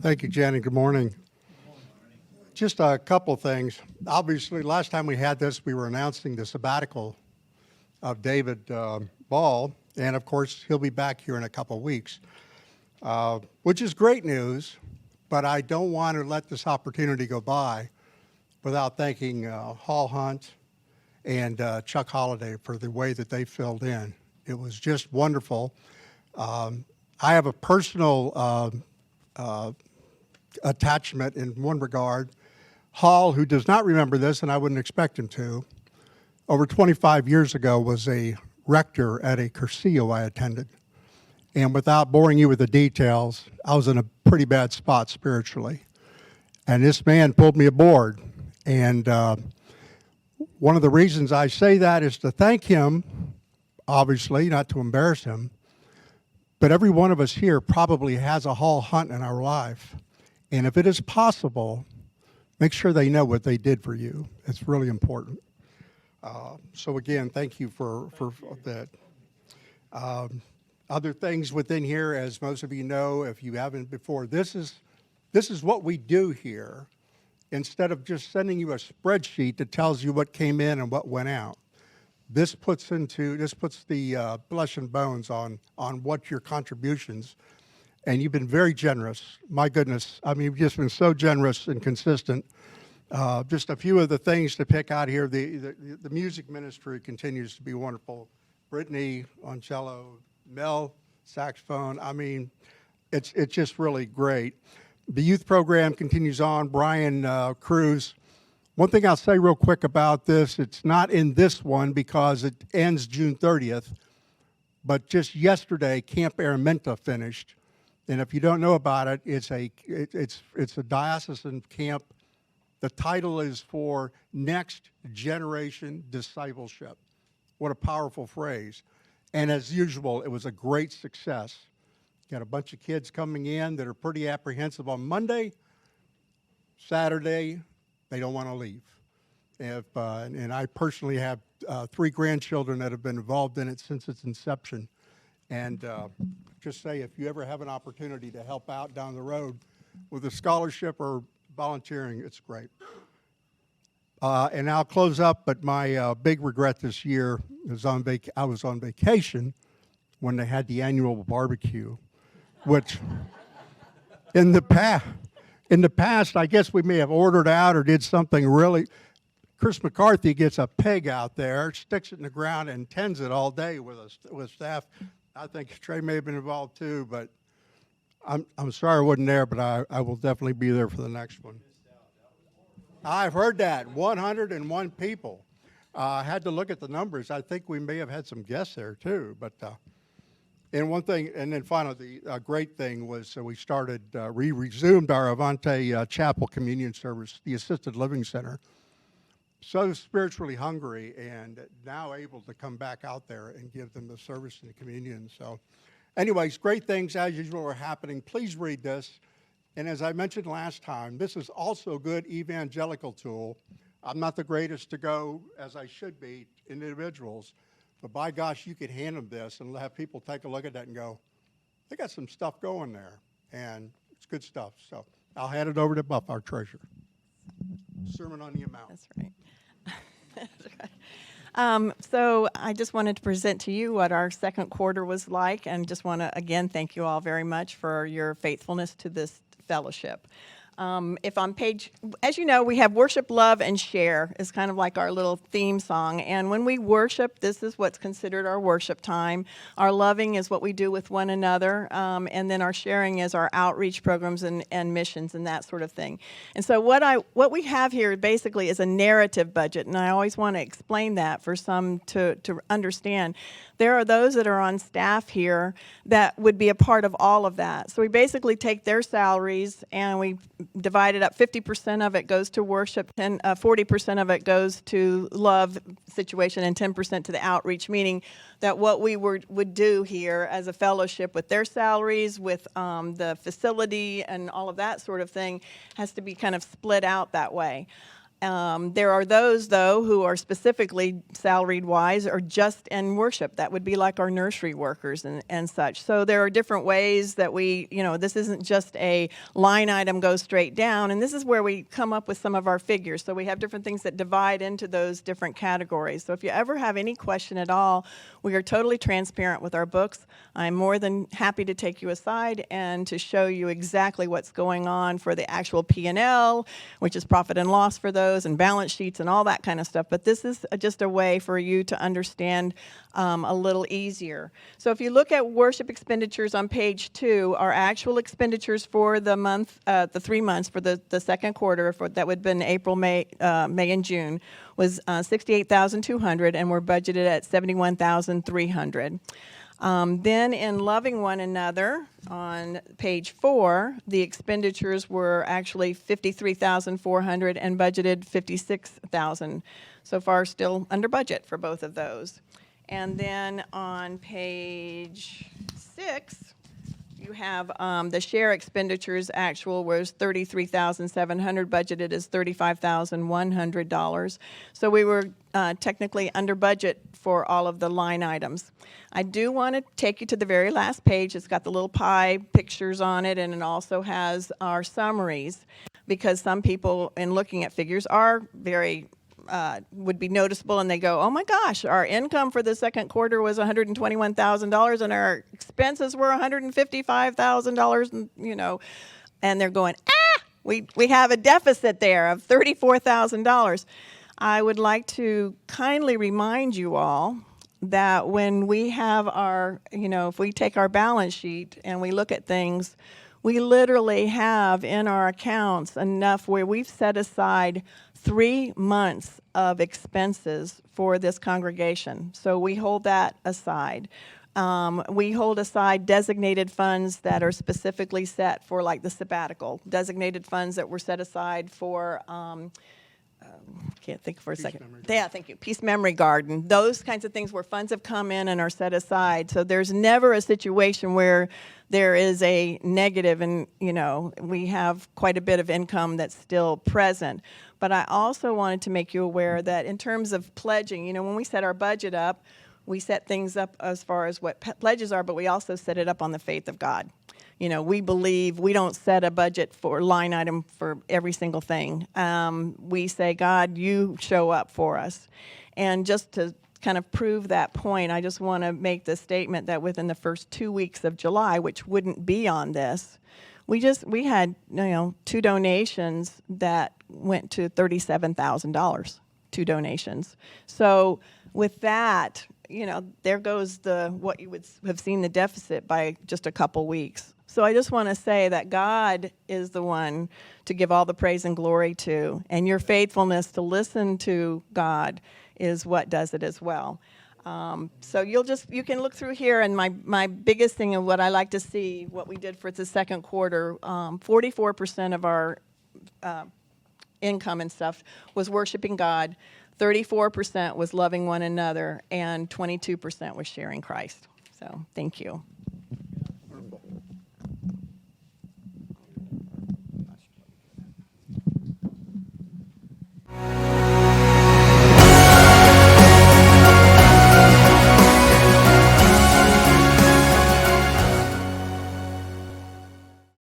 Thank you, Jen, and good morning. Just a couple things. Obviously, last time we had this, we were announcing the sabbatical of David Ball, and of course, he'll be back here in a couple weeks, which is great news, but I don't want to let this opportunity go by without thanking Hall Hunt and Chuck Holliday for the way that they filled in. It was just wonderful. I have a personal attachment in one regard. Hall, who does not remember this, and I wouldn't expect him to, over 25 years ago was a rector at a Cursillo I attended. And without boring you with the details, I was in a pretty bad spot spiritually. And this man pulled me aboard. And one of the reasons I say that is to thank him, obviously, not to embarrass him, but every one of us here probably has a Hall Hunt in our life. And if it is possible, make sure they know what they did for you. It's really important. So again, thank you for that. Other things within here, as most of you know, if you haven't before, this is what we do here. Instead of just sending you a spreadsheet that tells you what came in and what went out, this puts the flesh and bones on what your contributions. And you've been very generous. My goodness, I mean, you've just been so generous and consistent. Just a few of the things to pick out here. The music ministry continues to be wonderful. Brittany on cello, Mel saxophone. I mean, it's just really great. The youth program continues on. Brian CooS. One thing I'll say real quick about this, it's not in this one because it ends June 30th, but just yesterday, Camp Araminta finished. And if you don't know about it, it's a diocesan camp. The title is for Next Generation Discipleship. What a powerful phrase. And as usual, it was a great success. Got a bunch of kids coming in that are pretty apprehensive on Monday. Saturday, they don't want to leave. And I personally have 3 grandchildren that have been involved in it since its inception. And just say, if you ever have an opportunity to help out down the road with a scholarship or volunteering, it's great. And I'll close up, but my big regret this year is I was on vacation when they had the annual barbecue, which in the past, I guess we may have ordered out or did something really. Chris McCarthy gets a peg out there, sticks it in the ground, and tends it all day with staff. I think Trey may have been involved too, but I'm sorry I wasn't there, but I will definitely be there for the next one. I've heard that, 101 people. I had to look at the numbers. I think we may have had some guests there too, but and one thing, and then finally, the great thing was we resumed our Avante Chapel Communion Service, the Assisted Living Center. So spiritually hungry and now able to come back out there and give them the service and the communion. So anyways, great things as usual are happening. Please read this. And as I mentioned last time, this is also a good evangelical tool. I'm not the greatest to go, as I should be, individuals, but by gosh, you could hand them this and have people take a look at that and go, they got some stuff going there, and it's good stuff. So I'll hand it over to Buff, our treasurer. Sermon on the Amount. That's right. That's right. So I just wanted to present to you what our second quarter was like, and just want to, again, thank you all very much for your faithfulness to this fellowship. If on page, as you know, we have worship, love, and share is kind of like our little theme song. And when we worship, this is what's considered our worship time. Our loving is what we do with one another. And then our sharing is our outreach programs and missions and that sort of thing. And so what we have here basically is a narrative budget. And I always want to explain that for some to understand. There are those that are on staff here that would be a part of all of that. So we basically take their salaries and we divide it up. 50% of it goes to worship, 40% of it goes to love situation, and 10% to the outreach, meaning that what we would do here as a fellowship with their salaries, with the facility and all of that sort of thing has to be kind of split out that way. There are those, though, who are specifically salaried-wise or just in worship. That would be like our nursery workers and such. So there are different ways that we, this isn't just a line item goes straight down, and this is where we come up with some of our figures. So we have different things that divide into those different categories. So if you ever have any question at all, we are totally transparent with our books. I'm more than happy to take you aside and to show you exactly what's going on for the actual P&L, which is profit and loss for those, and balance sheets and all that kind of stuff. But this is just a way for you to understand a little easier. So if you look at worship expenditures on page 2, our actual expenditures for the month, the 3 months for the second quarter, that would have been April, May, and June, was $68,200, and we're budgeted at $71,300. Then in loving one another, on page 4, the expenditures were actually $53,400 and budgeted $56,000. So far, still under budget for both of those. And then on page 6, you have the share expenditures actual was $33,700, budgeted as $35,100. So we were technically under budget for all of the line items. I do want to take you to the very last page. It's got the little pie pictures on it, and it also has our summaries, because some people, in looking at figures, are very would be noticeable, and they go, oh my gosh, our income for the second quarter was $121,000 and our expenses were $155,000, and they're going, we have a deficit there of $34,000. I would like to kindly remind you all that when we have our, if we take our balance sheet and we look at things, we literally have in our accounts enough where we've set aside 3 months of expenses for this congregation. So we hold that aside. We hold aside designated funds that are specifically set for, like, the sabbatical, designated funds that were set aside for, can't think for a second. Yeah, thank you. Peace Memory Garden. Those kinds of things where funds have come in and are set aside. So there's never a situation where there is a negative, and, we have quite a bit of income that's still present. But I also wanted to make you aware that in terms of pledging, when we set our budget up, we set things up as far as what pledges are, but we also set it up on the faith of God. We believe we don't set a budget for line item for every single thing. We say, God, you show up for us. And just to kind of prove that point, I just want to make the statement that within the first 2 weeks of July, which wouldn't be on this, we had 2 donations that went to $37,000, 2 donations. So with that, there goes what you would have seen the deficit by just a couple weeks. So I just want to say that God is the one to give all the praise and glory to, and your faithfulness to listen to God is what does it as well. So you can look through here, and my biggest thing of what I like to see, what we did for the second quarter, 44% of our income and stuff was worshiping God, 34% was loving one another, and 22% was sharing Christ. So thank you.